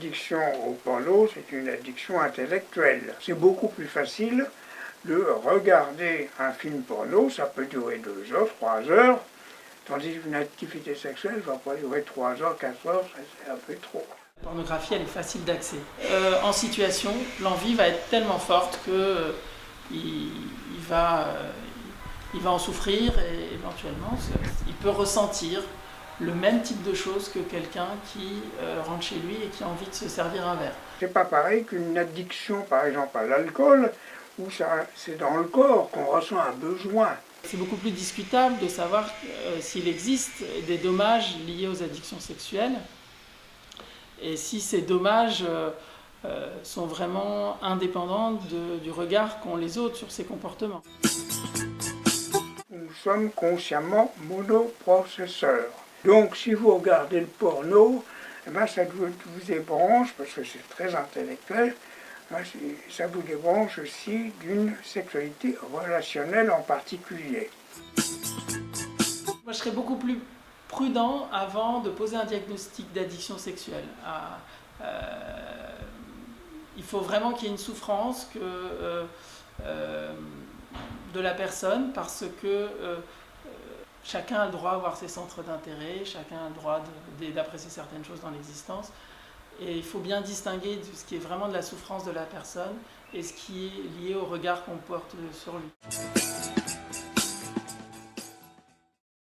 l'addiction au porno, c'est une addiction intellectuelle. C'est beaucoup plus facile de regarder un film porno, ça peut durer 2 heures, 3 heures, tandis qu'une activité sexuelle ne va pas durer 3 heures, 4 heures, c'est un peu trop. La pornographie, elle est facile d'accès. En situation, l'envie va être tellement forte que il va en souffrir et éventuellement, il peut ressentir le même type de choses que quelqu'un qui rentre chez lui et qui a envie de se servir un verre. C'est pas pareil qu'une addiction, par exemple, à l'alcool, où c'est dans le corps qu'on ressent un besoin. C'est beaucoup plus discutable de savoir s'il existe des dommages liés aux addictions sexuelles et si ces dommages sont vraiment indépendants du regard qu'ont les autres sur ces comportements. Nous sommes consciemment monoprocesseurs. Donc si vous regardez le porno, eh ben, ça vous débranche, parce que c'est très intellectuel, ça vous débranche aussi d'une sexualité relationnelle en particulier. Moi, je serais beaucoup plus prudent avant de poser un diagnostic d'addiction sexuelle. Il faut vraiment qu'il y ait une souffrance de la personne, parce que chacun a le droit d'avoir ses centres d'intérêt, chacun a le droit d'apprécier certaines choses dans l'existence. Et il faut bien distinguer de ce qui est vraiment de la souffrance de la personne et ce qui est lié au regard qu'on porte sur lui.